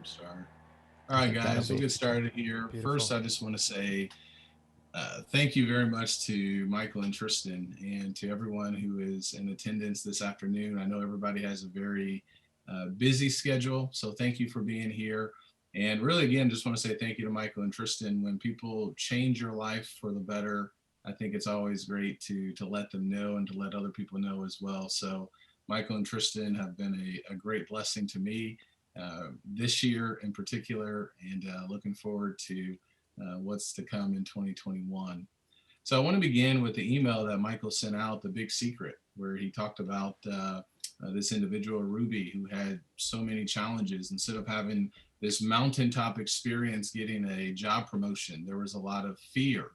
Star. All I right, think that'll guys, we'll be get started here. First, beautiful. I just want to say thank you very much to Michael and Tristan and to everyone who is in attendance this afternoon. I know everybody has a very busy schedule, so thank you for being here. And really, again, just want to say thank you to Michael and Tristan. When people change your life for the better, I think it's always great to let them know and to let other people know as well. So, Michael and Tristan have been a great blessing to me this year in particular, and looking forward to what's to come in 2021. So I want to begin with the email that Michael sent out, The Big Secret, where he talked about this individual, Ruby, who had so many challenges. Instead of having this mountaintop experience getting a job promotion, there was a lot of fear,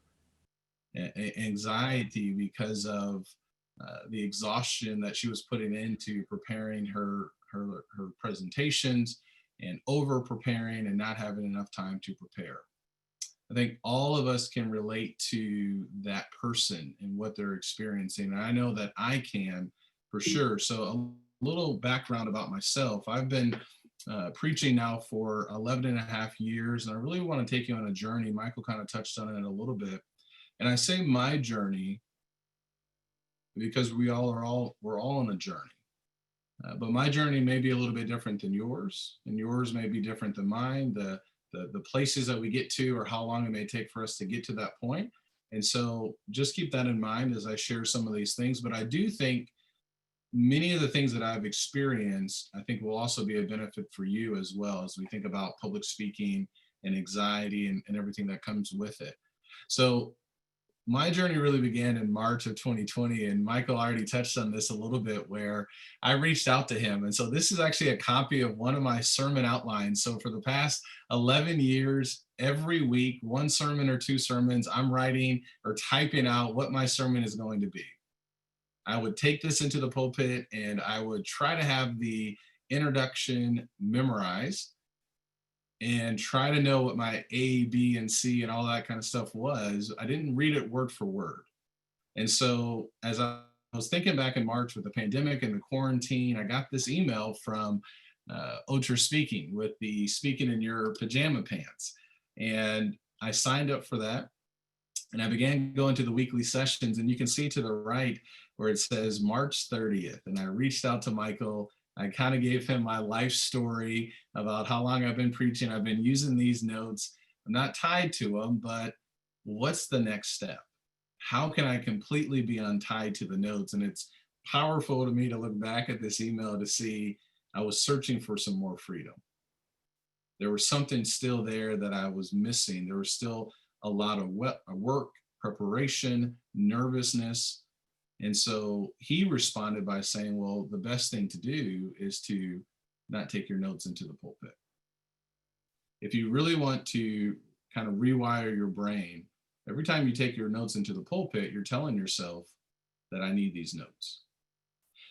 anxiety because of the exhaustion that she was putting into preparing her presentations and over preparing and not having enough time to prepare. I think all of us can relate to that person and what they're experiencing. And I know that I can for sure. So, a little background about myself. I've been preaching now for 11 and a half years, and I really want to take you on a journey. Michael kind of touched on it a little bit. And I say my journey because we're all on a journey. But my journey may be a little bit different than yours, and yours may be different than mine. The places that we get to, or how long it may take for us to get to that point. And so, just keep that in mind as I share some of these things. But I do think many of the things that I've experienced, I think will also be a benefit for you as well as we think about public speaking and anxiety and everything that comes with it. So, my journey really began in March of 2020, and Michael already touched on this a little bit, where I reached out to him. And so this is actually a copy of one of my sermon outlines. So for the past 11 years, every week, one sermon or two sermons, I'm writing or typing out what my sermon is going to be. I would take this into the pulpit and I would try to have the introduction memorized and try to know what my A, B, and C and all that kind of stuff was. I didn't read it word for word. And so as I was thinking back in March with the pandemic and the quarantine, I got this email from Ultraspeaking with the speaking in your pajama pants. And I signed up for that. And I began going to the weekly sessions, and you can see to the right where it says March 30th. And I reached out to Michael. I kind of gave him my life story about how long I've been preaching. I've been using these notes. I'm not tied to them, but what's the next step? How can I completely be untied to the notes? And it's powerful to me to look back at this email to see I was searching for some more freedom. There was something still there that I was missing. There was still a lot of work, preparation, nervousness. And so he responded by saying, well, the best thing to do is to not take your notes into the pulpit. If you really want to kind of rewire your brain, every time you take your notes into the pulpit, you're telling yourself that I need these notes.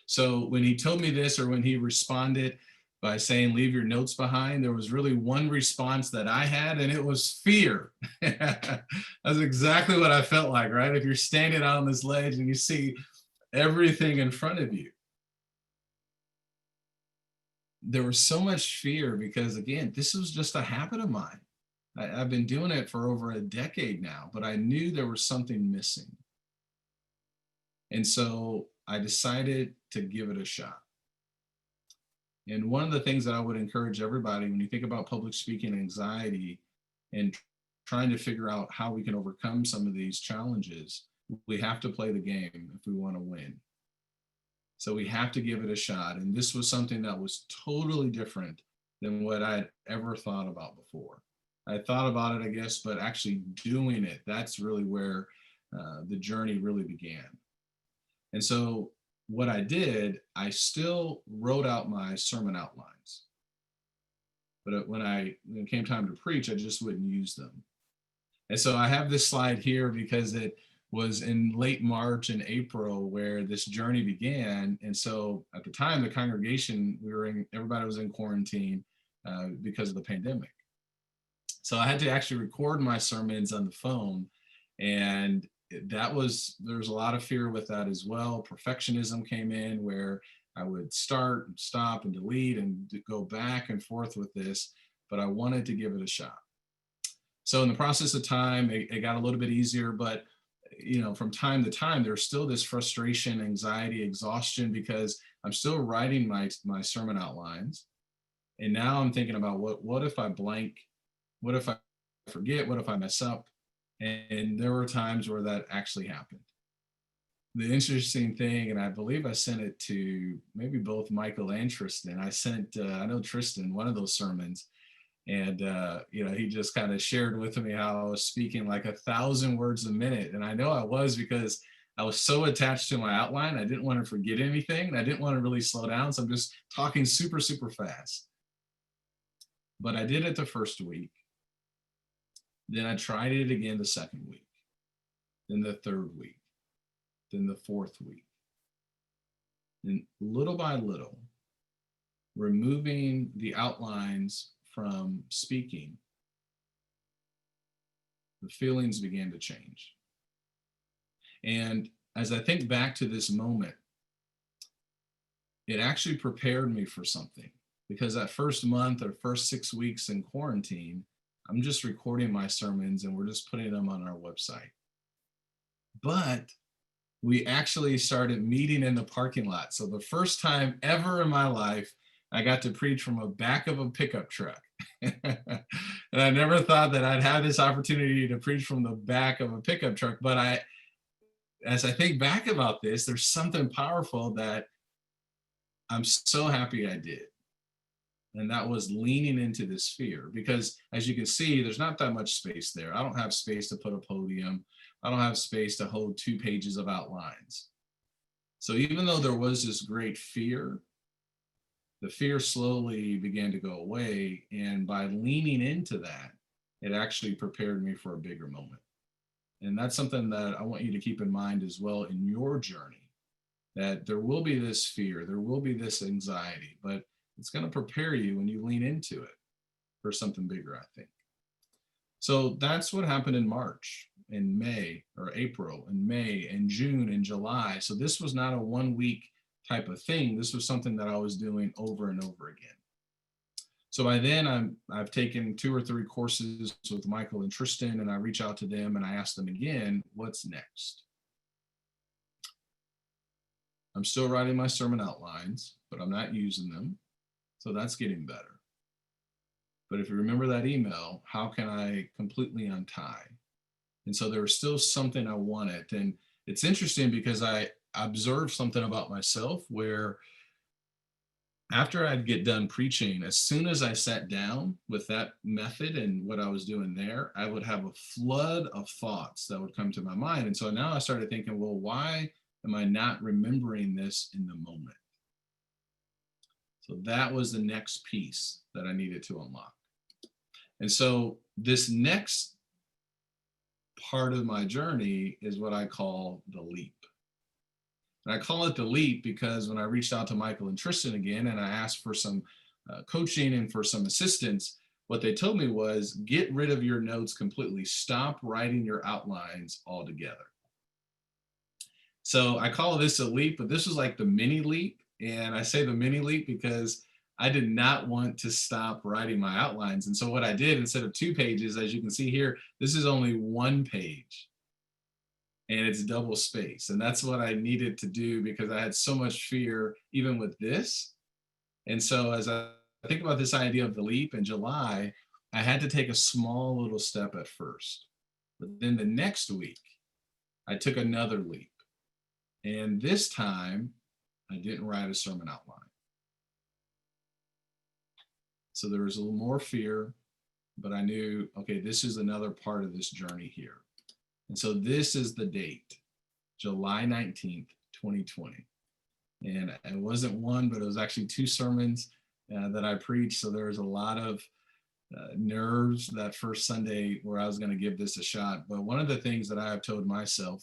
So when he told me this, or when he responded by saying, leave your notes behind, there was really one response that I had, and it was fear. That's exactly what I felt like, right? If you're standing out on this ledge and you see everything in front of you, there was so much fear because, again, this was just a habit of mine. I've been doing it for over a decade now, but I knew there was something missing. And so I decided to give it a shot. And one of the things that I would encourage everybody when you think about public speaking anxiety and trying to figure out how we can overcome some of these challenges, we have to play the game if we want to win. So we have to give it a shot. And this was something that was totally different than what I'd ever thought about before. I thought about it, I guess, but actually doing it, that's really where the journey really began. And so what I did, I still wrote out my sermon outlines. But when it came time to preach, I just wouldn't use them. And so I have this slide here because it was in late March and April where this journey began. And so at the time, the congregation, everybody was in quarantine because of the pandemic. So I had to actually record my sermons on the phone. And there was a lot of fear with that as well. Perfectionism came in where I would start and stop and delete and go back and forth with this. but I wanted to give it a shot. So in the process of time, it got a little bit easier, but from time to time, there's still this frustration, anxiety, exhaustion, because I'm still writing my sermon outlines. And now I'm thinking about what if I blank? What if I forget? What if I mess up? And there were times where that actually happened. The interesting thing, and I believe I sent it to maybe both Michael and Tristan. I know Tristan, one of those sermons, and he just kind of shared with me how I was speaking like 1,000 words a minute. And I know I was, because I was so attached to my outline. I didn't want to forget anything, and I didn't want to really slow down. So I'm just talking super, super fast. But I did it the first week. Then I tried it again the second week, then the third week, then the fourth week. And little by little, removing the outlines from speaking, the feelings began to change. And as I think back to this moment, it actually prepared me for something, because that first month or first 6 weeks in quarantine, I'm just recording my sermons and we're just putting them on our website. But we actually started meeting in the parking lot. So the first time ever in my life, I got to preach from the back of a pickup truck. And I never thought that I'd have this opportunity to preach from the back of a pickup truck. But as I think back about this, there's something powerful that I'm so happy I did. And that was leaning into this fear, because as you can see, there's not that much space there. I don't have space to put a podium. I don't have space to hold 2 pages of outlines. So even though there was this great fear, the fear slowly began to go away. And by leaning into that, it actually prepared me for a bigger moment. And that's something that I want you to keep in mind as well in your journey, that there will be this fear, there will be this anxiety, but it's going to prepare you when you lean into it for something bigger, I think. So that's what happened in March, in May, or April, and May, and June, and July. So this was not a 1 week type of thing. This was something that I was doing over and over again. So by then, I've taken 2 or 3 courses with Michael and Tristan, and I reach out to them and I ask them again, what's next? I'm still writing my sermon outlines, but I'm not using them. So that's getting better. But if you remember that email, how can I completely untie? And so there was still something I wanted. And it's interesting because I observed something about myself where after I'd get done preaching, as soon as I sat down with that method and what I was doing there, I would have a flood of thoughts that would come to my mind. And so now I started thinking, well, why am I not remembering this in the moment? So that was the next piece that I needed to unlock. And so this next part of my journey is what I call the leap. And I call it the leap because when I reached out to Michael and Tristan again, and I asked for some coaching and for some assistance, what they told me was get rid of your notes completely. Stop writing your outlines altogether. So I call this a leap, but this was like the mini leap. And I say the mini leap because I did not want to stop writing my outlines. And so what I did, instead of 2 pages, as you can see here, this is only 1 page. And it's double space. And that's what I needed to do because I had so much fear even with this. And so as I think about this idea of the leap in July, I had to take a small little step at first. But then the next week, I took another leap. And this time, I didn't write a sermon outline. So there was a little more fear, but I knew, okay, this is another part of this journey here. And so this is the date, July 19th, 2020. And it wasn't one, but it was actually 2 sermons that I preached. So there was a lot of nerves that first Sunday where I was going to give this a shot. But one of the things that I have told myself,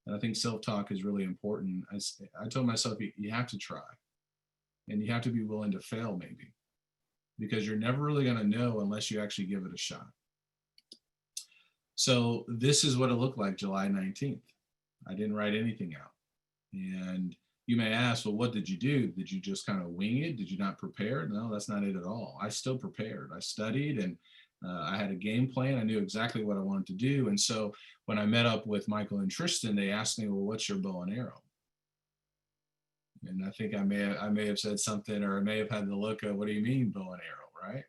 and I think self-talk is really important, I told myself, you have to try. And you have to be willing to fail maybe. Because you're never really going to know unless you actually give it a shot. So this is what it looked like July 19th. I didn't write anything out. And You may ask, well, what did you do? Did you just kind of wing it? Did you not prepare? No, that's not it at all. I still prepared. I studied, and I had a game plan. I knew exactly what I wanted to do. And so when I met up with Michael and Tristan, they asked me, well, what's your bow and arrow? And I think I may have said something, or I may have had the look of, what do you mean bow and arrow, right?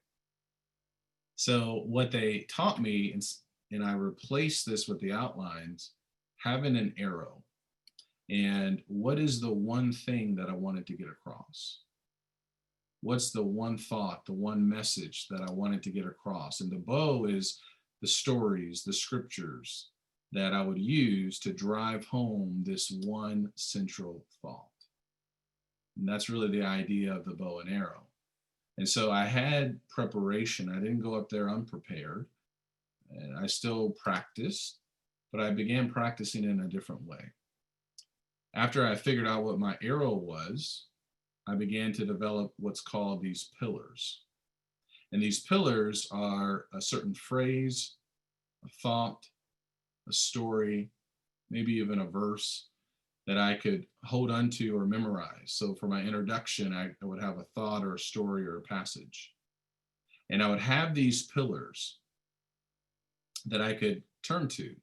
So what they taught me, and I replaced this with the outlines, having an arrow. And what is the one thing that I wanted to get across? What's the one thought, the one message that I wanted to get across? And the bow is the stories, the scriptures that I would use to drive home this one central thought. And that's really the idea of the bow and arrow. And so I had preparation. I didn't go up there unprepared. And I still practiced, but I began practicing in a different way. After I figured out what my arrow was, I began to develop what's called these pillars. And these pillars are a certain phrase, a thought, a story, maybe even a verse that I could hold onto or memorize. So for my introduction, I would have a thought or a story or a passage. And I would have these pillars that I could turn to.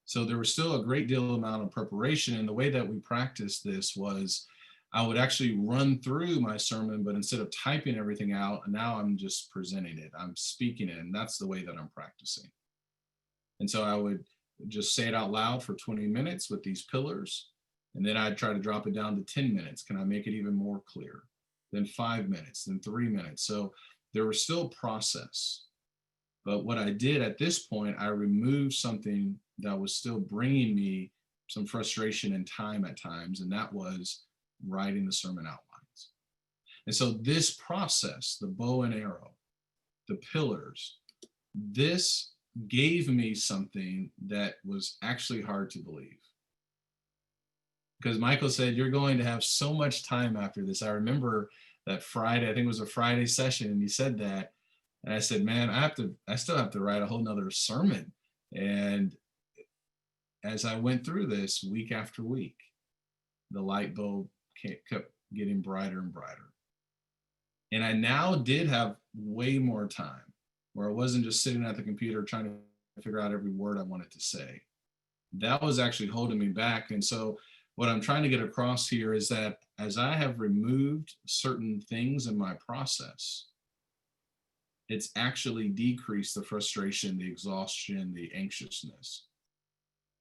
So there was still a great deal amount of preparation. And the way that we practiced this was I would actually run through my sermon, but instead of typing everything out, now I'm just presenting it. I'm speaking it. And that's the way that I'm practicing. And so I would just say it out loud for 20 minutes with these pillars. And then I'd try to drop it down to 10 minutes. Can I make it even more clear? Then 5 minutes, then 3 minutes. So there was still process. But what I did at this point, I removed something that was still bringing me some frustration and time at times, and that was writing the sermon outlines. And so this process, the bow and arrow, the pillars, this gave me something that was actually hard to believe. Because Michael said, you're going to have so much time after this. I remember that Friday, I think it was a Friday session, and he said that. And I said, man, I still have to write a whole nother sermon. And as I went through this week after week, the light bulb kept getting brighter and brighter. And I now did have way more time, where I wasn't just sitting at the computer trying to figure out every word I wanted to say. That was actually holding me back. And so what I'm trying to get across here is that as I have removed certain things in my process, it's actually decreased the frustration, the exhaustion, the anxiousness.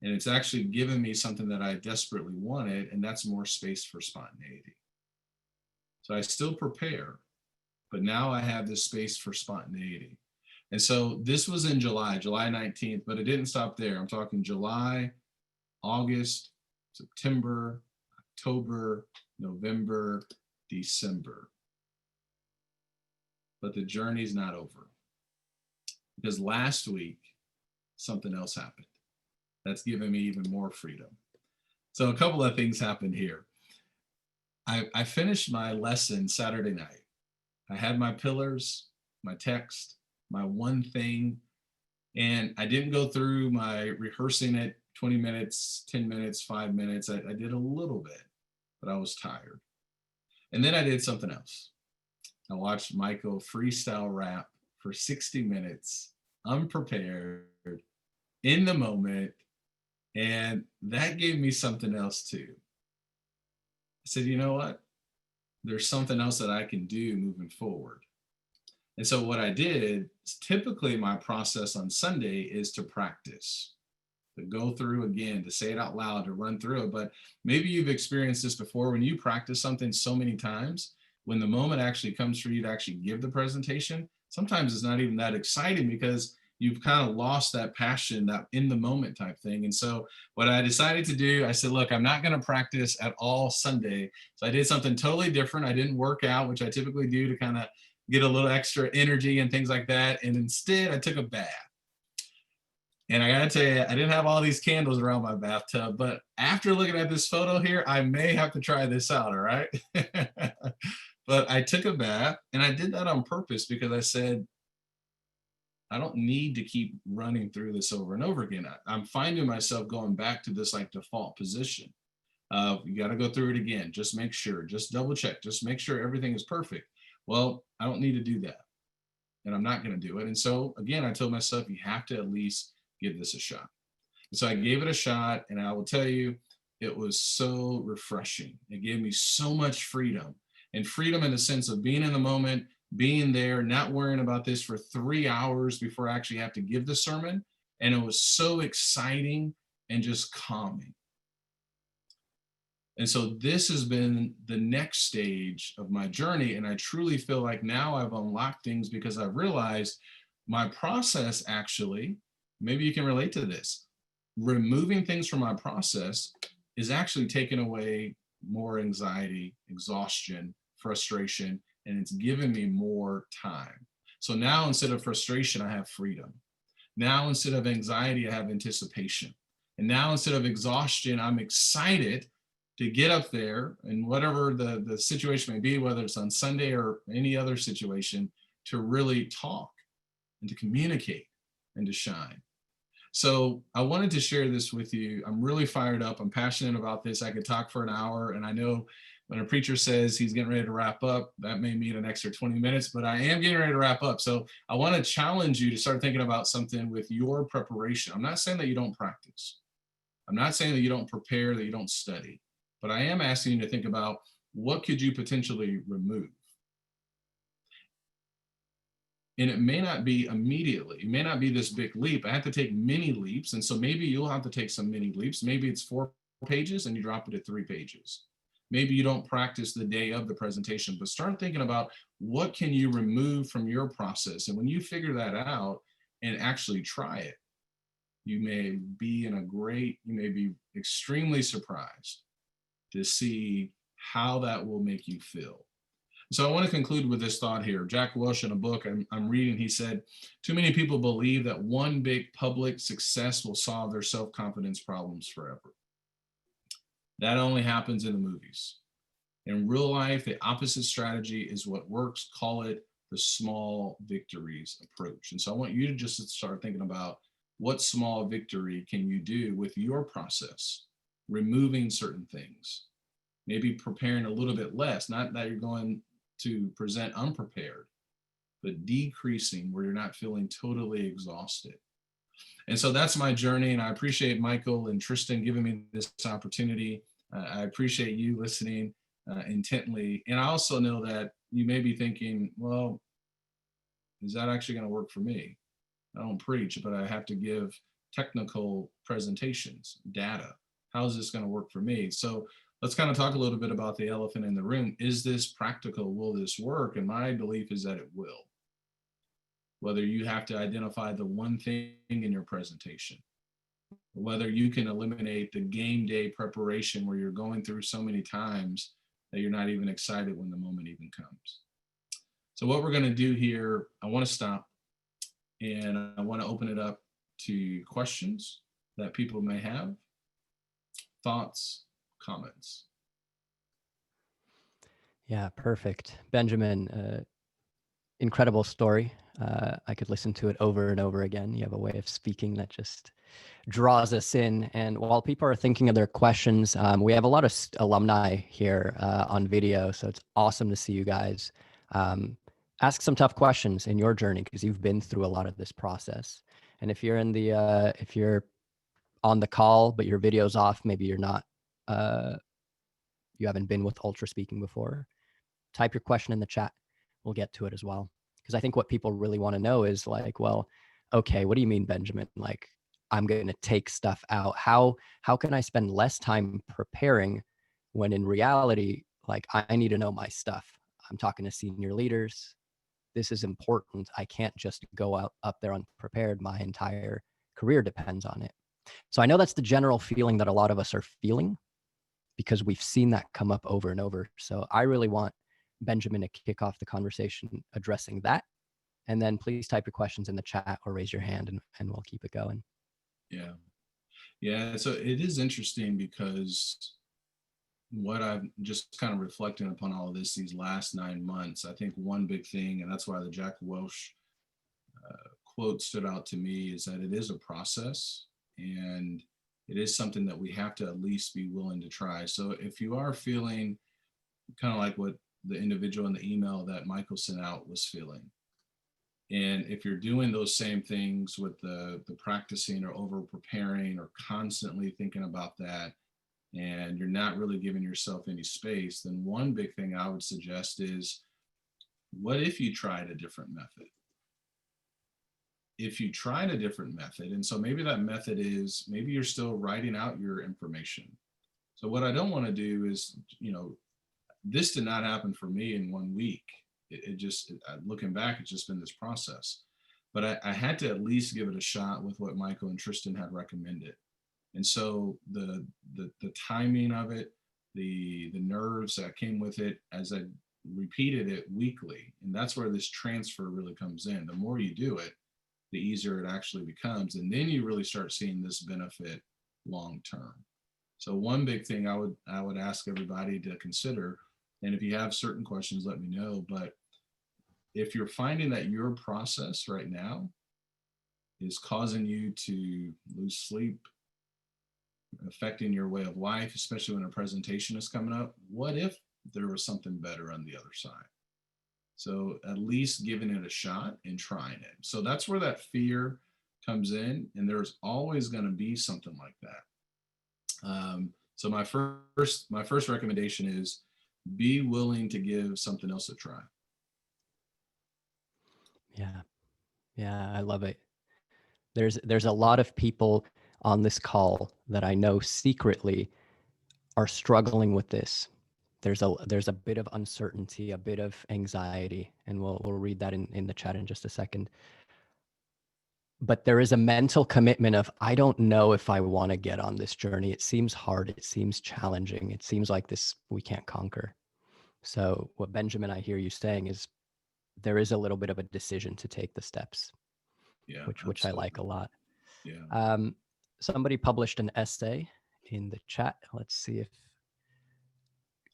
And it's actually given me something that I desperately wanted, and that's more space for spontaneity. So I still prepare, but now I have this space for spontaneity. And so this was in July 19th, but it didn't stop there. I'm talking July, August, September, October, November, December. But the journey's not over, because last week, something else happened that's given me even more freedom. So a couple of things happened here. I finished my lesson Saturday night. I had my pillars, my text, my one thing, and I didn't go through my rehearsing it 20 minutes, 10 minutes, 5 minutes. I did a little bit, but I was tired. And then I did something else. I watched Michael freestyle rap for 60 minutes, unprepared, in the moment, and that gave me something else too. I said, you know what? There's something else that I can do moving forward. And so what I did, typically my process on Sunday is to practice, to go through again, to say it out loud, to run through it. But maybe you've experienced this before. When you practice something so many times, when the moment actually comes for you to actually give the presentation, sometimes it's not even that exciting because you've kind of lost that passion, that in the moment type thing. And so what I decided to do, I said, look, I'm not going to practice at all Sunday. So I did something totally different. I didn't work out, which I typically do to kind of get a little extra energy and things like that. And instead I took a bath. And I got to tell you, I didn't have all these candles around my bathtub, but after looking at this photo here, I may have to try this out. All right. But I took a bath, and I did that on purpose because I said, I don't need to keep running through this over and over again. I'm finding myself going back to this like default position. You got to go through it again. Just make sure, just double check, just make sure everything is perfect. Well, I don't need to do that, and I'm not going to do it. And so again, I told myself, you have to at least give this a shot. And so I gave it a shot, and I will tell you, it was so refreshing. It gave me so much freedom, and freedom in the sense of being in the moment, being there, not worrying about this for 3 hours before I actually have to give the sermon. And it was so exciting and just calming. And so this has been the next stage of my journey. And I truly feel like now I've unlocked things because I've realized my process actually, maybe you can relate to this, removing things from my process is actually taking away more anxiety, exhaustion, frustration, and it's given me more time. So now instead of frustration, I have freedom. Now instead of anxiety, I have anticipation. And now instead of exhaustion, I'm excited to get up there and whatever the situation may be, whether it's on Sunday or any other situation, to really talk and to communicate and to shine. So I wanted to share this with you. I'm really fired up. I'm passionate about this. I could talk for an hour, and I know when a preacher says he's getting ready to wrap up, that may mean an extra 20 minutes, but I am getting ready to wrap up. So I want to challenge you to start thinking about something with your preparation. I'm not saying that you don't practice. I'm not saying that you don't prepare, that you don't study, but I am asking you to think about what could you potentially remove? And it may not be immediately. It may not be this big leap. I have to take mini leaps. And so maybe you'll have to take some mini leaps. Maybe it's 4 pages and you drop it at 3 pages. Maybe you don't practice the day of the presentation, but start thinking about what can you remove from your process. And when you figure that out and actually try it, you may be extremely surprised to see how that will make you feel. So I want to conclude with this thought here. Jack Welch, in a book I'm reading, he said, too many people believe that one big public success will solve their self-confidence problems forever. That only happens in the movies. In real life, the opposite strategy is what works. Call it the small victories approach. And so I want you to just start thinking about what small victory can you do with your process, removing certain things, maybe preparing a little bit less, not that you're going to present unprepared, but decreasing where you're not feeling totally exhausted. And so that's my journey. And I appreciate Michael and Tristan giving me this opportunity. I appreciate you listening intently. And I also know that you may be thinking, well, is that actually going to work for me? I don't preach, but I have to give technical presentations, data. How is this going to work for me? So let's kind of talk a little bit about the elephant in the room. Is this practical? Will this work? And my belief is that it will. Whether you have to identify the one thing in your presentation, whether you can eliminate the game day preparation where you're going through so many times that you're not even excited when the moment even comes. So what we're going to do here, I want to stop and I want to open it up to questions that people may have, thoughts, comments. Yeah, perfect. Benjamin, incredible story. I could listen to it over and over again. You have a way of speaking that just draws us in. And while people are thinking of their questions, we have a lot of alumni here on video. So it's awesome to see you guys. Ask some tough questions in your journey because you've been through a lot of this process. And if you're in the, if you're on the call, but your video's off, maybe you're not, you haven't been with Ultraspeaking before, type your question in the chat. We'll get to it as well. Because I think what people really want to know is like, well, okay, what do you mean, Benjamin? Like, I'm going to take stuff out. How can I spend less time preparing when in reality, like I need to know my stuff. I'm talking to senior leaders. This is important. I can't just go out up there unprepared. My entire career depends on it. So I know that's the general feeling that a lot of us are feeling because we've seen that come up over and over. So I really want Benjamin to kick off the conversation addressing that. And then please type your questions in the chat or raise your hand and we'll keep it going. Yeah. Yeah. So it is interesting because what I've just kind of reflecting upon all of this these last 9 months, I think one big thing, and that's why the Jack Welch quote stood out to me, is that it is a process. And it is something that we have to at least be willing to try. So if you are feeling kind of like what the individual in the email that Michael sent out was feeling, and if you're doing those same things with the practicing or over preparing or constantly thinking about that, and you're not really giving yourself any space, then one big thing I would suggest is, what if you tried a different method? If you tried a different method, and so maybe that method is, maybe you're still writing out your information. So what I don't want to do is, this did not happen for me in 1 week. It just, looking back, it's just been this process. But I had to at least give it a shot with what Michael and Tristan had recommended. And so the timing of it, the nerves that came with it, as I repeated it weekly, and that's where this transfer really comes in. The more you do it, the easier it actually becomes, and then you really start seeing this benefit long term. So one big thing I would ask everybody to consider, and if you have certain questions, let me know. But if you're finding that your process right now is causing you to lose sleep, affecting your way of life, especially when a presentation is coming up, what if there was something better on the other side? So at least giving it a shot and trying it. So that's where that fear comes in, and there's always going to be something like that. So my first recommendation is, be willing to give something else a try. Yeah. Yeah, I love it. There's a lot of people on this call that I know secretly are struggling with this. There's a bit of uncertainty, a bit of anxiety, and we'll read that in the chat in just a second. But there is a mental commitment of, I don't know if I want to get on this journey. It seems hard. It seems challenging. It seems like this we can't conquer. So what Benjamin, I hear you saying is, there is a little bit of a decision to take the steps, Yeah, which I like a absolutely. lot. Yeah. Um, Somebody published an essay in the chat. Let's see if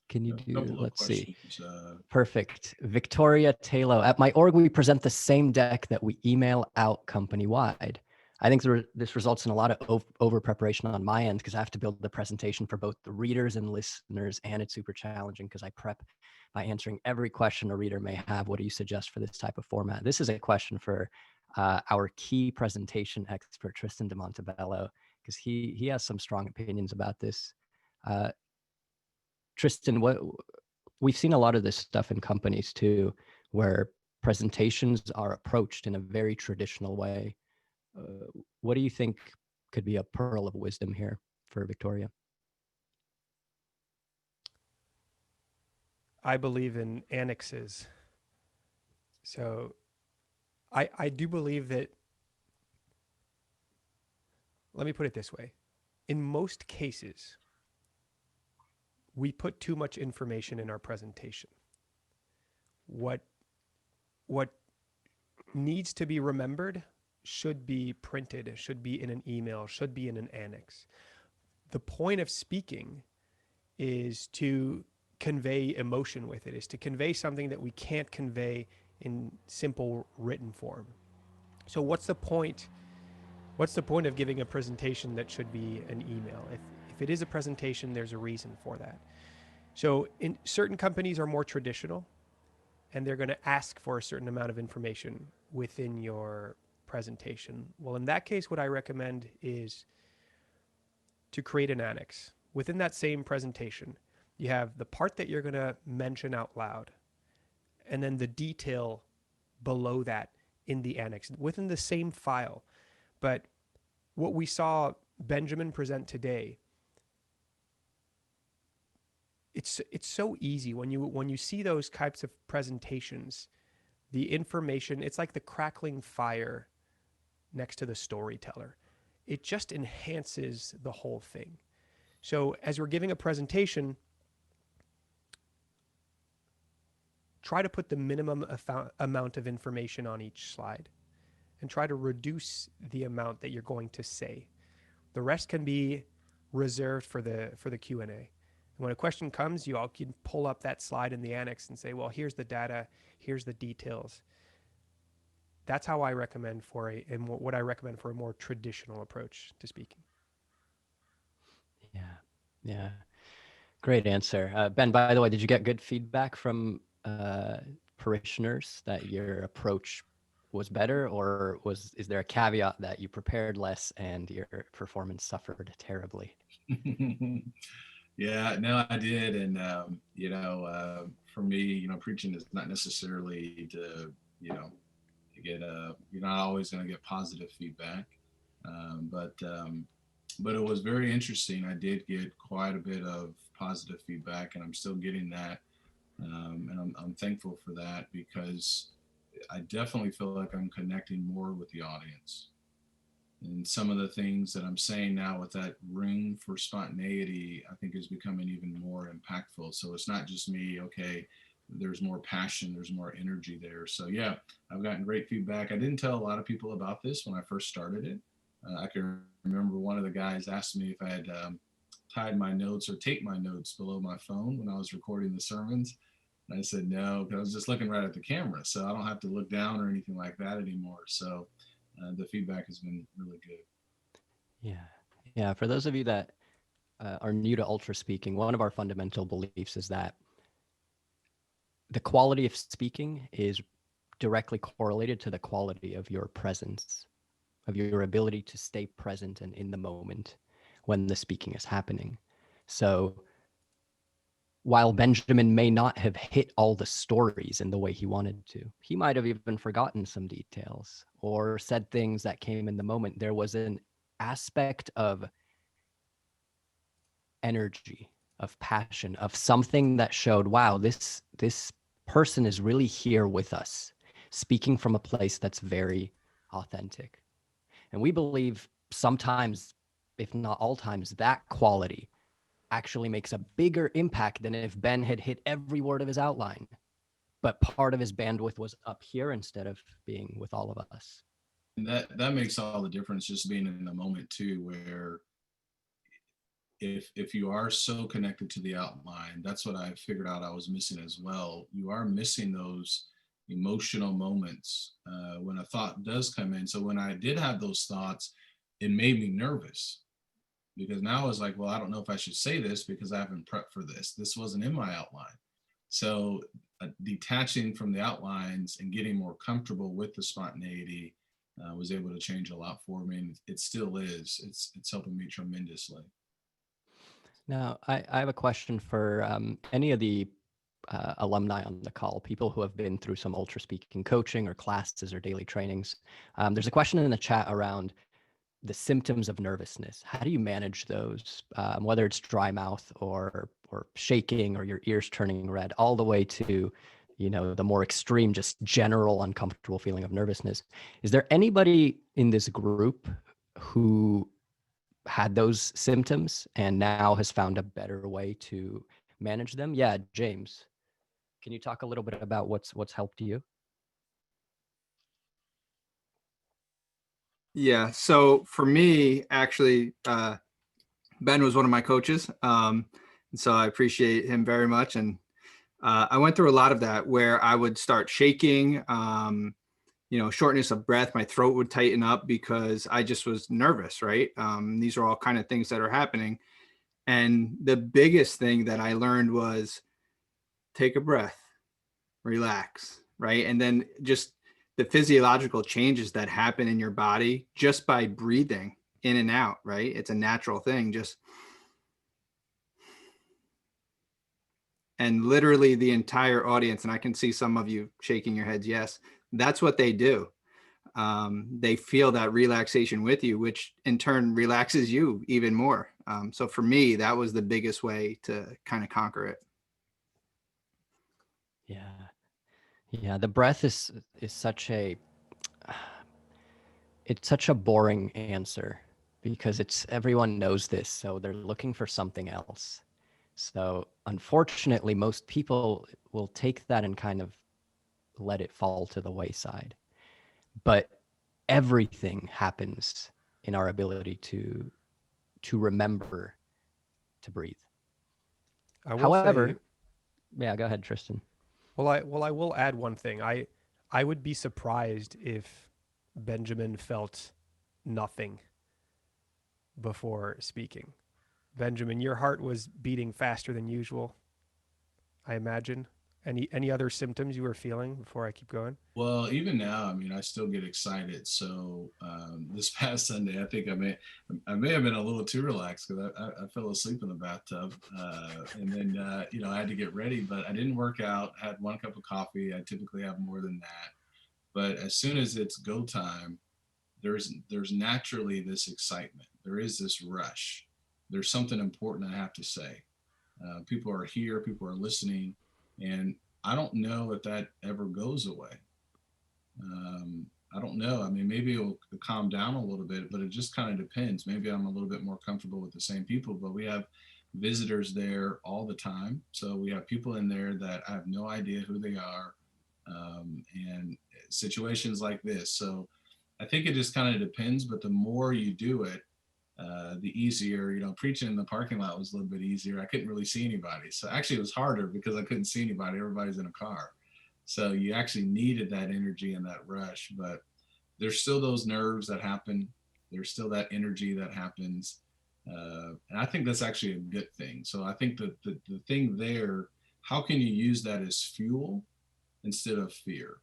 can you A do. couple of Let's see. questions. Perfect. Victoria Taylor. At my org, we present the same deck that we email out company wide. I think this results in a lot of over preparation on my end, because I have to build the presentation for both the readers and listeners, and it's super challenging because I prep by answering every question a reader may have. What do you suggest for this type of format? This is a question for our key presentation expert, Tristan de Montebello, because he has some strong opinions about this. Tristan, we've seen a lot of this stuff in companies too, where presentations are approached in a very traditional way. What do you think could be a pearl of wisdom here for Victoria? I believe in annexes. So I do believe that, let me put it this way. In most cases, we put too much information in our presentation. What needs to be remembered should be printed, should be in an email, should be in an annex. The point of speaking is to convey emotion with it, is to convey something that we can't convey in simple written form. So what's the point of giving a presentation that should be an email? If it is a presentation, there's a reason for that. So in certain companies are more traditional, and they're going to ask for a certain amount of information within your presentation. Well, in that case, what I recommend is to create an annex. Within that same presentation, you have the part that you're going to mention out loud, and then the detail below that in the annex within the same file. But what we saw Benjamin present today, it's so easy when you see those types of presentations. The information, it's like the crackling fire next to the storyteller. It just enhances the whole thing. So as we're giving a presentation, try to put the minimum amount of information on each slide, and try to reduce the amount that you're going to say. The rest can be reserved for the Q&A. And when a question comes, you all can pull up that slide in the annex and say, well, here's the data, here's the details. That's how I recommend what I recommend for a more traditional approach to speaking. Yeah. Great answer. Ben, by the way, did you get good feedback from parishioners that your approach was better, or is there a caveat that you prepared less and your performance suffered terribly? Yeah, no, I did. And, for me, preaching is not necessarily to, get you're not always going to get positive feedback. Um, but, um, but it was very interesting. I did get quite a bit of positive feedback, and I'm still getting that. And I'm thankful for that, because I definitely feel like I'm connecting more with the audience. And some of the things that I'm saying now with that room for spontaneity, I think is becoming even more impactful. So it's not just me, okay, there's more passion, there's more energy there. So yeah, I've gotten great feedback. I didn't tell a lot of people about this when I first started it. I can remember one of the guys asked me if I had tied my notes or taped my notes below my phone when I was recording the sermons. And I said no, because I was just looking right at the camera. So I don't have to look down or anything like that anymore. So the feedback has been really good. Yeah. Yeah. For those of you that are new to ultra speaking, one of our fundamental beliefs is that the quality of speaking is directly correlated to the quality of your presence, of your ability to stay present and in the moment when the speaking is happening. So while Benjamin may not have hit all the stories in the way he wanted to, he might have even forgotten some details or said things that came in the moment. There was an aspect of energy, of passion, of something that showed, wow, this person is really here with us, speaking from a place that's very authentic. And we believe sometimes, if not all times, that quality actually makes a bigger impact than if Ben had hit every word of his outline, but part of his bandwidth was up here instead of being with all of us. And that makes all the difference, just being in the moment too, where if you are so connected to the outline, that's what I figured out I was missing as well. You are missing those emotional moments when a thought does come in. So when I did have those thoughts, it made me nervous, because now I was like, well, I don't know if I should say this because I haven't prepped for this. This wasn't in my outline. So detaching from the outlines and getting more comfortable with the spontaneity was able to change a lot for me, and it still is. It's helping me tremendously. Now, I have a question for any of the alumni on the call, people who have been through some ultra speaking coaching or classes or daily trainings. There's a question in the chat around the symptoms of nervousness. How do you manage those, whether it's dry mouth or shaking or your ears turning red, all the way to, the more extreme, just general uncomfortable feeling of nervousness? Is there anybody in this group who had those symptoms and now has found a better way to manage them? Yeah, James, can you talk a little bit about what's helped you? Yeah. So for me, actually, Ben was one of my coaches. And so I appreciate him very much. And I went through a lot of that where I would start shaking, shortness of breath, my throat would tighten up because I just was nervous, right? These are all kind of things that are happening. And the biggest thing that I learned was take a breath, relax, right? And then just the physiological changes that happen in your body just by breathing in and out, right? It's a natural thing. Just and literally the entire audience, and I can see some of you shaking your heads. Yes, that's what they do. They feel that relaxation with you, which in turn relaxes you even more. So for me, that was the biggest way to kind of conquer it. Yeah. Yeah, the breath is such a it's such a boring answer because it's everyone knows this, so they're looking for something else. So unfortunately, most people will take that and kind of let it fall to the wayside. But everything happens in our ability to remember to breathe. I will However, say, yeah, go ahead, Tristan. I will add one thing. I would be surprised if Benjamin felt nothing before speaking, Benjamin, your heart was beating faster than usual, I imagine. Any other symptoms you were feeling before I keep going? Well, even now, I mean, I still get excited. So this past Sunday, I think I may have been a little too relaxed because I fell asleep in the bathtub, and then I had to get ready, but I didn't work out. I had 1 cup of coffee. I typically have more than that, but as soon as it's go time, there's naturally this excitement. There is this rush. There's something important I have to say. People are here. People are listening, and I don't know if that ever goes away. I don't know. I mean, maybe it'll calm down a little bit, but it just kind of depends. Maybe I'm a little bit more comfortable with the same people, but we have visitors there all the time. So we have people in there that I have no idea who they are, and situations like this. So I think it just kind of depends, but the more you do it, the easier. Preaching in the parking lot was a little bit easier. I couldn't really see anybody. So actually it was harder because I couldn't see anybody. Everybody's in a car. So you actually needed that energy and that rush, but there's still those nerves that happen. There's still that energy that happens. And I think that's actually a good thing. So I think that the thing there, how can you use that as fuel instead of fear?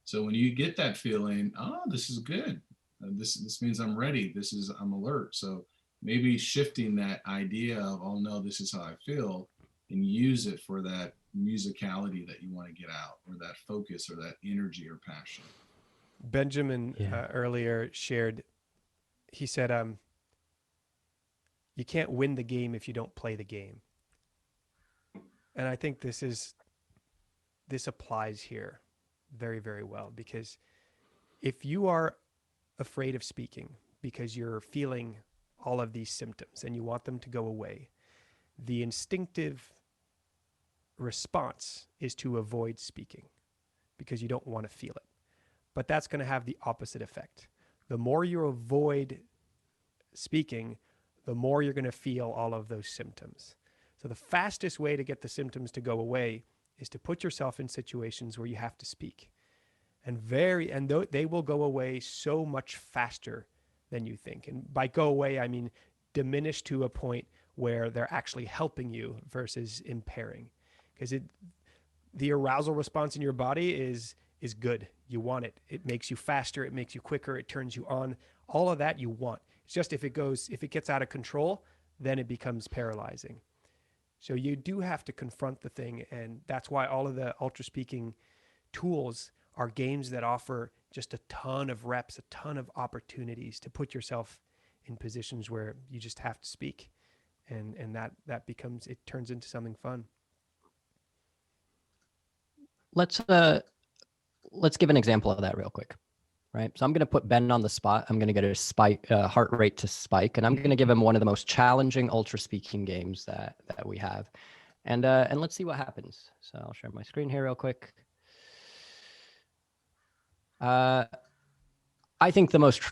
So when you get that feeling, oh, this is good. This means I'm ready. I'm alert. So maybe shifting that idea of, oh no, this is how I feel, and use it for that musicality that you want to get out, or that focus, or that energy or passion. Benjamin earlier shared, he said, you can't win the game if you don't play the game. And I think this applies here very, very well, because if you are afraid of speaking because you're feeling all of these symptoms and you want them to go away, the instinctive response is to avoid speaking because you don't want to feel it. But that's going to have the opposite effect. The more you avoid speaking, the more you're going to feel all of those symptoms. So the fastest way to get the symptoms to go away is to put yourself in situations where you have to speak. And they will go away so much faster than you think. And by go away, I mean diminish to a point where they're actually helping you versus impairing. Because the arousal response in your body is good. You want it. It makes you faster. It makes you quicker. It turns you on. All of that you want. It's just if it gets out of control, then it becomes paralyzing. So you do have to confront the thing. And that's why all of the Ultraspeaking tools are games that offer just a ton of reps, a ton of opportunities to put yourself in positions where you just have to speak. And that becomes, it turns into something fun. Let's give an example of that real quick, right? So I'm going to put Ben on the spot. I'm going to get his heart rate to spike, and I'm going to give him one of the most challenging Ultraspeaking games that we have, and let's see what happens. So I'll share my screen here real quick. I think the most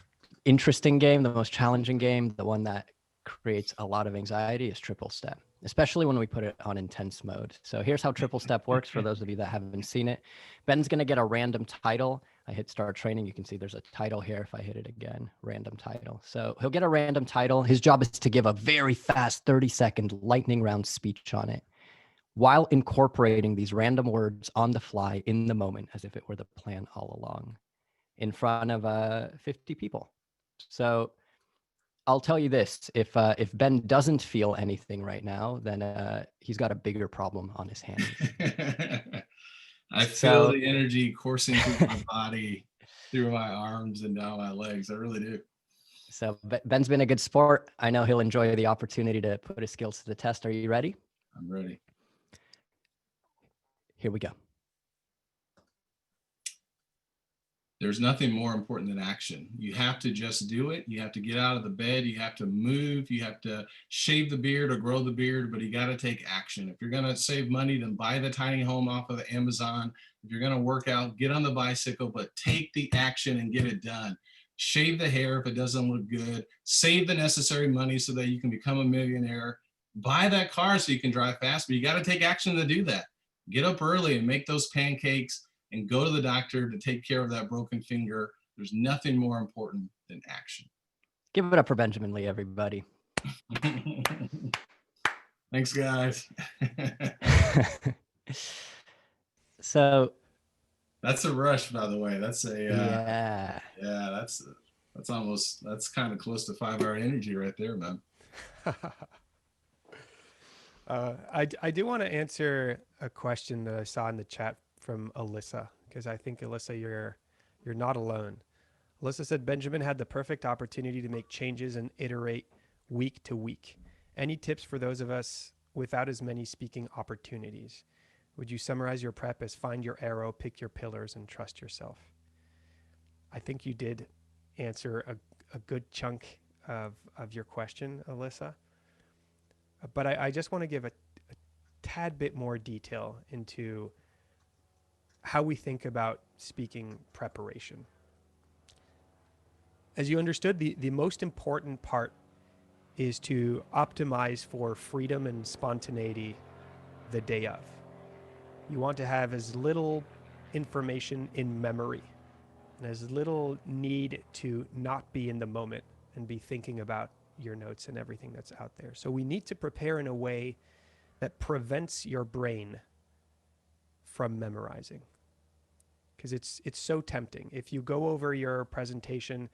interesting game, the most challenging game, the one that creates a lot of anxiety is triple step, especially when we put it on intense mode. So here's how triple step works for those of you that haven't seen it. Ben's going to get a random title. I hit start training. You can see there's a title here. If I hit it again, random title. So he'll get a random title. His job is to give a very fast 30-second lightning round speech on it, while incorporating these random words on the fly in the moment, as if it were the plan all along, in front of 50 people. So I'll tell you this, if Ben doesn't feel anything right now, then he's got a bigger problem on his hands. I feel the energy coursing through my body, through my arms and down my legs. I really do. So Ben's been a good sport. I know he'll enjoy the opportunity to put his skills to the test. Are you ready? I'm ready. Here we go. There's nothing more important than action. You have to just do it. You have to get out of the bed. You have to move. You have to shave the beard or grow the beard, but you got to take action. If you're going to save money, then buy the tiny home off of Amazon. If you're going to work out, get on the bicycle, but take the action and get it done. Shave the hair if it doesn't look good. Save the necessary money so that you can become a millionaire. Buy that car so you can drive fast, but you got to take action to do that. Get up early and make those pancakes and go to the doctor to take care of that broken finger. There's nothing more important than action. Give it up for Benjamin Lee, everybody. Thanks, guys. So That's a rush, by the way. That's a yeah, yeah. That's kind of close to 5-hour energy right there, man. I do want to answer a question that I saw in the chat from Alyssa, because I think, Alyssa, you're not alone. Alyssa said Benjamin had the perfect opportunity to make changes and iterate week to week. Any tips for those of us without as many speaking opportunities? Would you summarize your prep as find your arrow, pick your pillars, and trust yourself? I think you did answer a good chunk of your question, Alyssa. But I just want to give a tad bit more detail into how we think about speaking preparation. As you understood, the most important part is to optimize for freedom and spontaneity the day of. You want to have as little information in memory and as little need to not be in the moment and be thinking about your notes and everything that's out there. So we need to prepare in a way that prevents your brain from memorizing, because it's so tempting. If you go over your presentation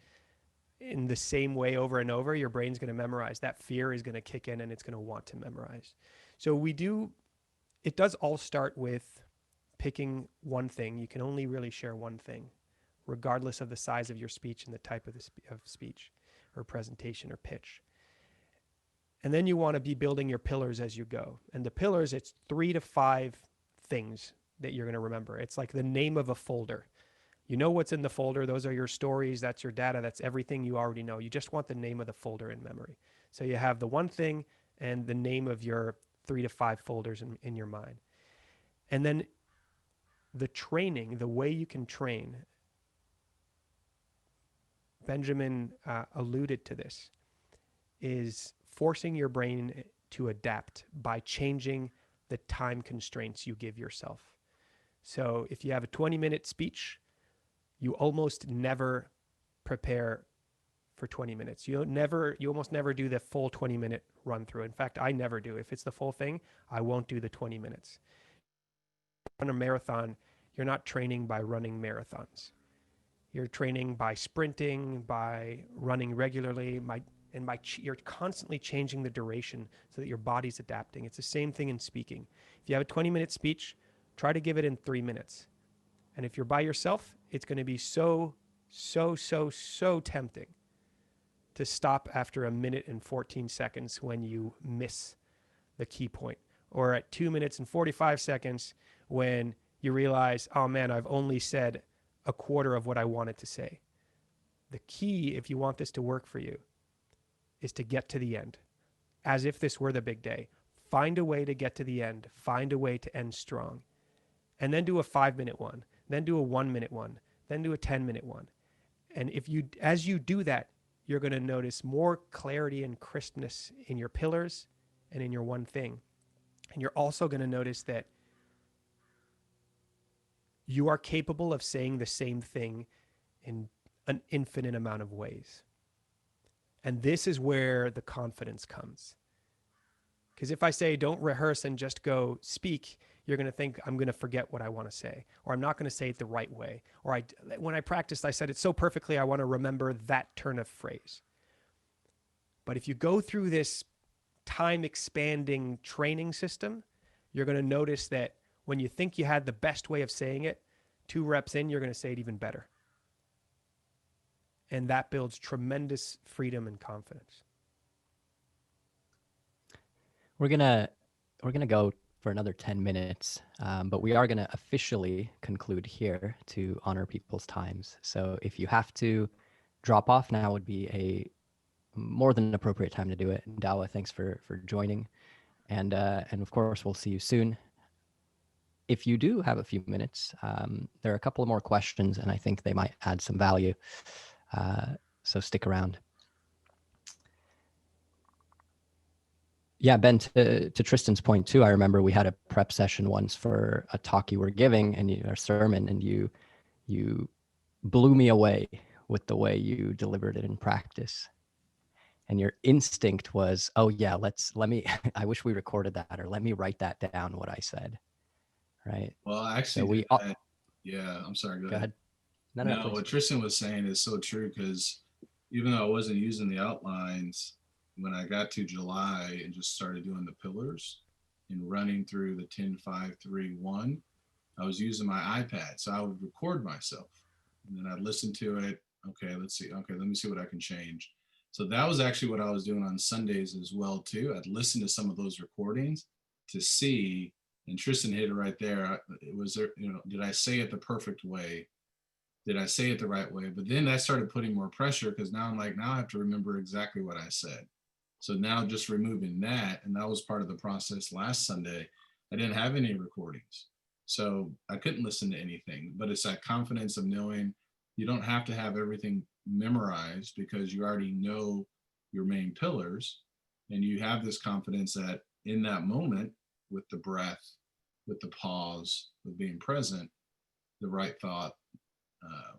in the same way over and over, your brain's going to memorize. That fear is going to kick in and it's going to want to memorize. So it does all start with picking one thing. You can only really share one thing, regardless of the size of your speech and the type of speech or presentation or pitch. And then you want to be building your pillars as you go. And the pillars, it's 3 to 5 things that you're going to remember. It's like the name of a folder. You know what's in the folder. Those are your stories. That's your data. That's everything you already know. You just want the name of the folder in memory. So you have the one thing and the name of your 3 to 5 folders in your mind. And then the training, the way you can train, Benjamin alluded to this, is forcing your brain to adapt by changing the time constraints you give yourself. So if you have a 20-minute speech, you almost never prepare for 20 minutes. You almost never do the full 20-minute run through. In fact, I never do. If it's the full thing, I won't do the 20 minutes. On a marathon, you're not training by running marathons. You're training by sprinting, by running regularly, you're constantly changing the duration so that your body's adapting. It's the same thing in speaking. If you have a 20-minute speech, try to give it in 3 minutes. And if you're by yourself, it's going to be so tempting to stop after 1 minute and 14 seconds when you miss the key point, or at 2 minutes and 45 seconds when you realize, oh man, I've only said a quarter of what I wanted to say. The key, if you want this to work for you, is to get to the end as if this were the big day. Find a way to get to the end. Find a way to end strong. And then do a 5-minute one. Then do a 1-minute one. Then do a 10-minute one. And as you do that, you're going to notice more clarity and crispness in your pillars and in your one thing. And you're also going to notice that you are capable of saying the same thing in an infinite amount of ways. And this is where the confidence comes. Because if I say don't rehearse and just go speak, you're going to think I'm going to forget what I want to say, or I'm not going to say it the right way. Or when I practiced, I said it so perfectly, I want to remember that turn of phrase. But if you go through this time expanding training system, you're going to notice that when you think you had the best way of saying it, 2 reps in, you're going to say it even better. And that builds tremendous freedom and confidence. we're gonna go for another 10 minutes, but we are gonna officially conclude here to honor people's times. So if you have to drop off, now would be a more than appropriate time to do it. Dawa, thanks for joining, and of course we'll see you soon. If you do have a few minutes, there are a couple of more questions, and I think they might add some value. So stick around. Yeah, Ben, to Tristan's point too, I remember we had a prep session once for a talk you were giving and a sermon, and you blew me away with the way you delivered it in practice. and your instinct was, oh yeah, let me, I wish we recorded that, or let me write that down, what I said. Right. Well, I actually So we, did that. Yeah, I'm sorry. Go go ahead. ahead. No, No, please. what Tristan was saying is so true, because even though I wasn't using the outlines, when I got to July and just started doing the pillars and running through the 10, 5, 3, 1, I was using my iPad. So I would record myself and then I'd listen to it. Okay, let's see. Okay, let me see what I can change. So that was actually what I was doing on Sundays as well too. I'd listen to some of those recordings to see, and Tristan hit it right there. It was there, did I say it the perfect way? Did I say it the right way? But then I started putting more pressure, because now I'm like, now I have to remember exactly what I said. So now just removing that, and that was part of the process last Sunday. I didn't have any recordings, so I couldn't listen to anything, but it's that confidence of knowing you don't have to have everything memorized, because you already know your main pillars, and you have this confidence that in that moment, with the breath, with the pause, with being present, the right thought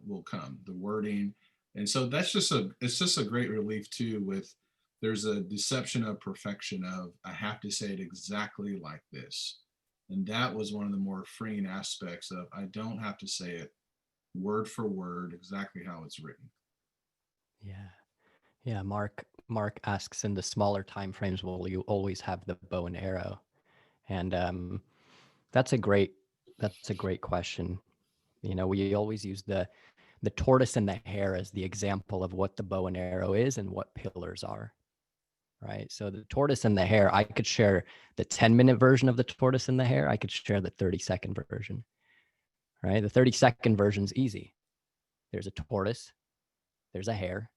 will come, the wording. And so it's just a great relief too, with there's a deception of perfection of I have to say it exactly like this. And that was one of the more freeing aspects of I don't have to say it word for word exactly how it's written. Yeah. Yeah. Mark asks, in the smaller time frames, will you always have the bow and arrow? And that's a great question. We always use the tortoise and the hare as the example of what the bow and arrow is and what pillars are. Right. So the tortoise and the hare, I could share the 10-minute version of the tortoise and the hare. I could share the 30-second version. Right. The 30-second version is easy. There's a tortoise, there's a hare.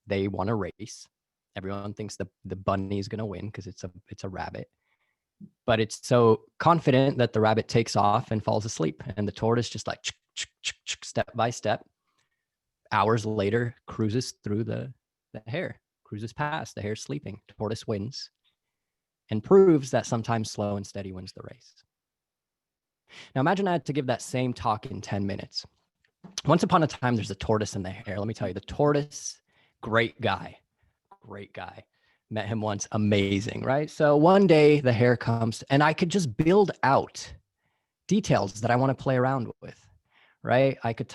They want to race. Everyone thinks the bunny is going to win because it's a rabbit. But it's so confident that the rabbit takes off and falls asleep. And the tortoise just like step by step, hours later, cruises through the hare, cruises past. The hare sleeping. Tortoise wins and proves that sometimes slow and steady wins the race. Now imagine I had to give that same talk in 10 minutes. Once upon a time, there's a tortoise and the hare. Let me tell you, the tortoise, great guy. Met him once, amazing, right? So one day the hare comes and I could just build out details that I want to play around with, right? I could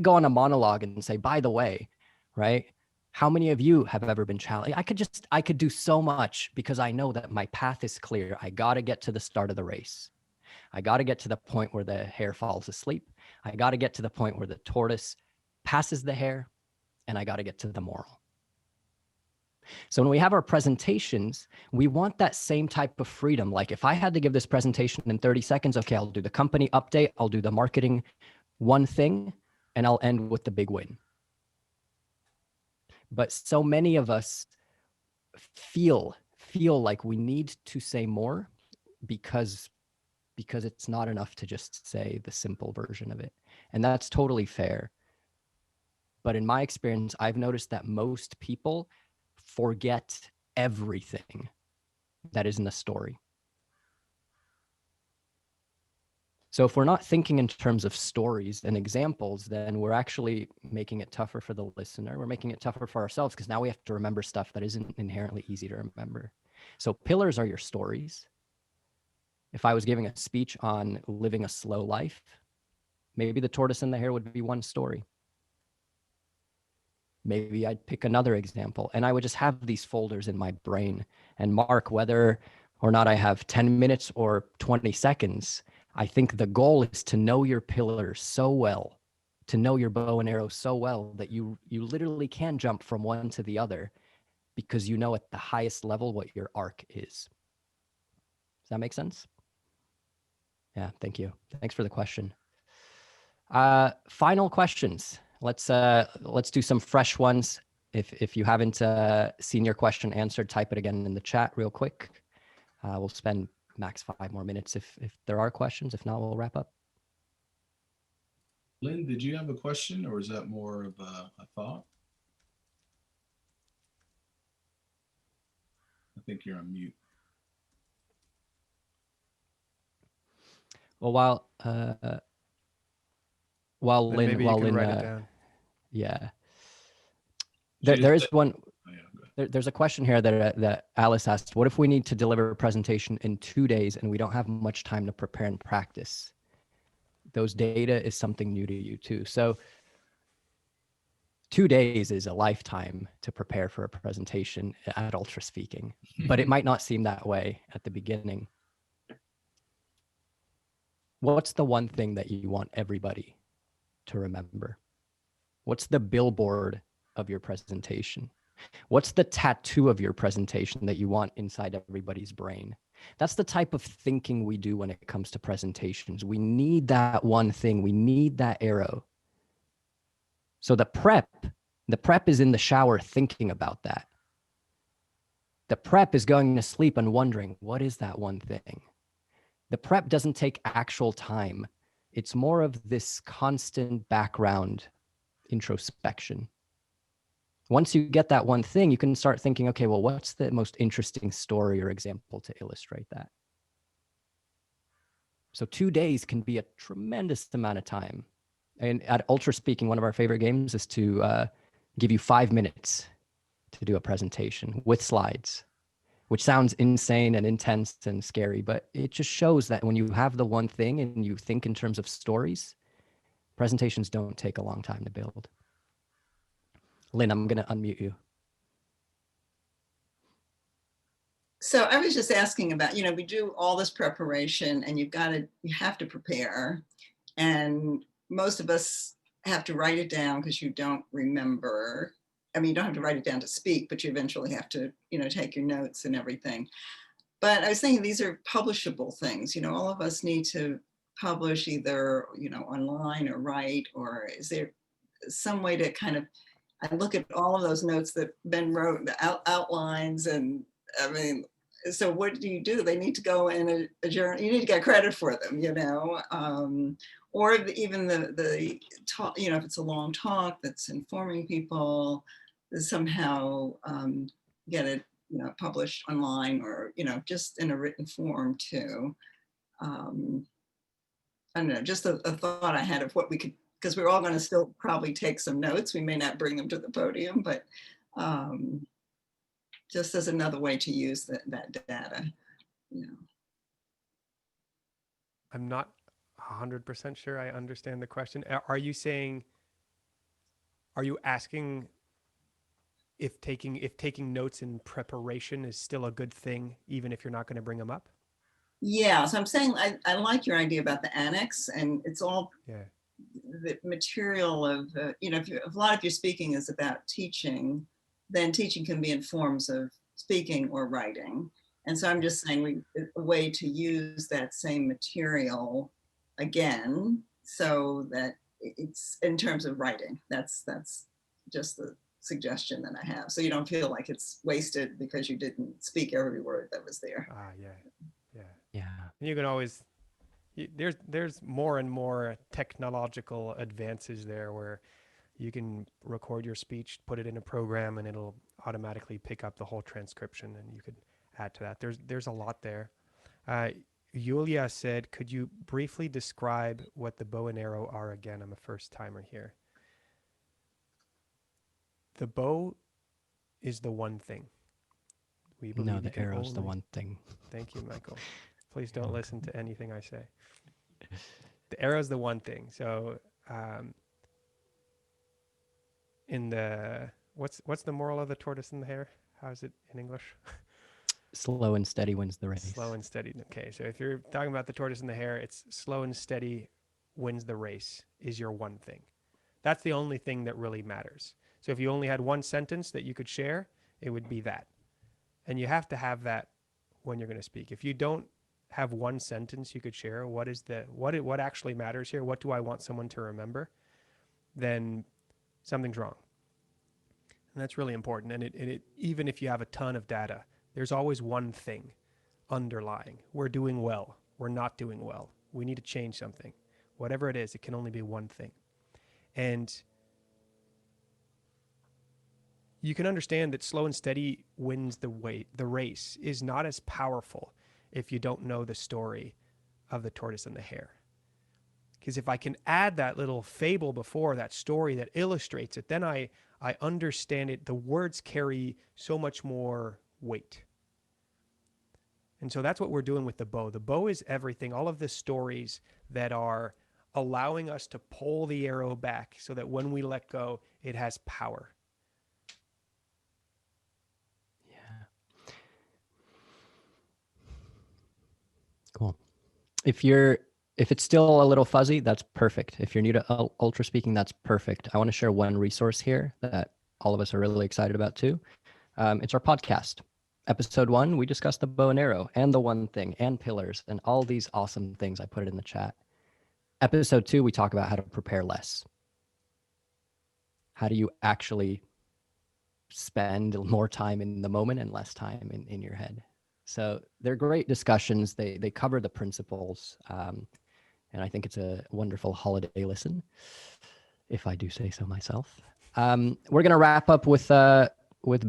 go on a monologue and say, by the way, right? How many of you have ever been challenged? I could do so much, because I know that my path is clear. I got to get to the start of the race. I got to get to the point where the hare falls asleep. I got to get to the point where the tortoise passes the hare, and I got to get to the moral. So when we have our presentations, we want that same type of freedom. Like if I had to give this presentation in 30 seconds, okay, I'll do the company update, I'll do the marketing one thing, and I'll end with the big win. But so many of us feel like we need to say more because it's not enough to just say the simple version of it. And that's totally fair. But in my experience, I've noticed that most people forget everything that is in the story. So if we're not thinking in terms of stories and examples, then we're actually making it tougher for the listener. We're making it tougher for ourselves, because now we have to remember stuff that isn't inherently easy to remember. So pillars are your stories. If I was giving a speech on living a slow life, maybe the tortoise and the hare would be one story. Maybe I'd pick another example, and I would just have these folders in my brain and mark whether or not I have 10 minutes or 20 seconds. I think the goal is to know your pillars so well, to know your bow and arrow so well that you literally can jump from one to the other, because you know at the highest level what your arc is. Does that make sense? Yeah, thank you. Thanks for the question. Final questions. Let's do some fresh ones. If you haven't seen your question answered, type it again in the chat real quick. We'll spend max 5 more minutes if there are questions. If not, we'll wrap up. Lynn, did you have a question, or is that more of a thought? I think you're on mute. Well, while Then Lynn, maybe you can write it down. yeah, there is one. Oh, yeah, go ahead. There's a question here that Alice asked. What if we need to deliver a presentation in 2 days and we don't have much time to prepare and practice? Those data is something new to you too. So 2 days is a lifetime to prepare for a presentation at Ultraspeaking, but it might not seem that way at the beginning. What's the one thing that you want everybody to remember? What's the billboard of your presentation? What's the tattoo of your presentation that you want inside everybody's brain? That's the type of thinking we do when it comes to presentations. We need that one thing. We need that arrow. So the prep is in the shower thinking about that. The prep is going to sleep and wondering, what is that one thing? The prep doesn't take actual time. It's more of this constant background introspection. Once you get that one thing, you can start thinking, okay, well, what's the most interesting story or example to illustrate that? So 2 days can be a tremendous amount of time. And at Ultraspeaking, one of our favorite games is to give you 5 minutes to do a presentation with slides, which sounds insane and intense and scary, but it just shows that when you have the one thing and you think in terms of stories, presentations don't take a long time to build. Lynn, I'm going to unmute you. So I was just asking about, we do all this preparation and you have to prepare. And most of us have to write it down because you don't remember. I mean, you don't have to write it down to speak, but you eventually have to, take your notes and everything. But I was thinking these are publishable things. All of us need to publish either, online or write, or is there some way to kind of, I look at all of those notes that Ben wrote, the outlines, and I mean, so what do? They need to go in a journal. You need to get credit for them, or even the talk, if it's a long talk that's informing people, somehow get it, published online or, just in a written form too. I don't know, just a thought I had of what we could, because we're all going to still probably take some notes. We may not bring them to the podium, but just as another way to use that data. I'm not 100% sure I understand the question. Are you asking if taking notes in preparation is still a good thing, even if you're not going to bring them up? Yeah, so I'm saying I like your idea about the annex, and it's all the material of, if a lot of your speaking is about teaching, then teaching can be in forms of speaking or writing. And so I'm just saying a way to use that same material again, so that it's in terms of writing. That's just the suggestion that I have. So you don't feel like it's wasted because you didn't speak every word that was there. Yeah. And you can always, there's more and more technological advances there where you can record your speech, put it in a program, and it'll automatically pick up the whole transcription, and you could add to that. There's a lot there. Yulia said, could you briefly describe what the bow and arrow are again? I'm a first timer here. The bow is the one thing. We believe the arrow is the one thing. Thank you, Michael. Please don't listen to anything I say. The arrow is the one thing. So in the, what's the moral of the tortoise and the hare? How is it in English? Slow and steady wins the race. Slow and steady. Okay, so if you're talking about the tortoise and the hare, it's slow and steady wins the race is your one thing. That's the only thing that really matters. So if you only had one sentence that you could share, it would be that. And you have to have that when you're going to speak. If you don't have one sentence you could share, what actually matters here, what do I want someone to remember, then something's wrong. And that's really important. And it even if you have a ton of data, there's always one thing underlying. We're doing well. We're not doing well. We need to change something. Whatever it is, it can only be one thing. And you can understand that slow and steady wins the race is not as powerful if you don't know the story of the tortoise and the hare. Because if I can add that little fable before, that story that illustrates it, then I understand it. The words carry so much more weight. And so that's what we're doing with the bow. The bow is everything, all of the stories that are allowing us to pull the arrow back so that when we let go, it has power. Yeah. Cool. If it's still a little fuzzy, that's perfect. If you're new to Ultra Speaking, that's perfect. I want to share one resource here that all of us are really excited about too. It's our podcast. Episode 1, we discussed the bow and arrow and the one thing and pillars and all these awesome things. I put it in the chat. Episode 2, we talk about how to prepare less. How do you actually spend more time in the moment and less time in your head? So they're great discussions. They cover the principles. And I think it's a wonderful holiday listen, if I do say so myself. We're going to wrap up with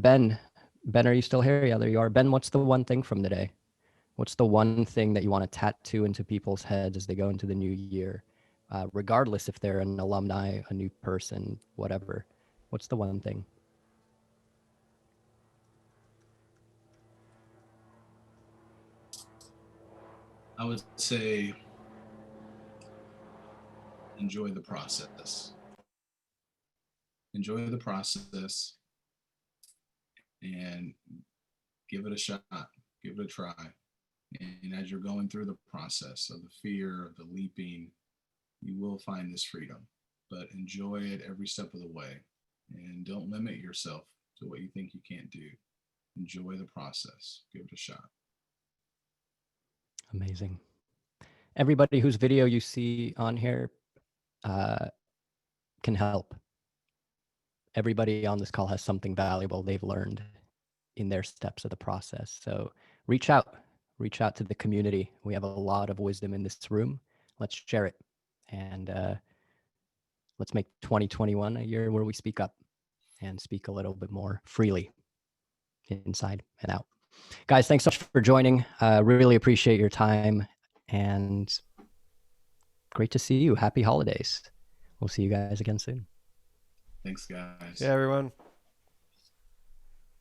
Ben. Ben, are you still here? Yeah, there you are. Ben, what's the one thing from today? What's the one thing that you want to tattoo into people's heads as they go into the new year, regardless if they're an alumni, a new person, whatever? What's the one thing? I would say enjoy the process. Enjoy the process and give it a shot, give it a try. And as you're going through the process of the fear, of the leaping, you will find this freedom. But enjoy it every step of the way. And don't limit yourself to what you think you can't do. Enjoy the process. Give it a shot. Amazing. Everybody whose video you see on here can help. Everybody on this call has something valuable they've learned in their steps of the process. So reach out to the community. We have a lot of wisdom in this room. Let's share it. And let's make 2021 a year where we speak up and speak a little bit more freely inside and out. Guys, thanks so much for joining. Really appreciate your time and great to see you. Happy holidays. We'll see you guys again soon. Thanks, guys. Yeah, everyone.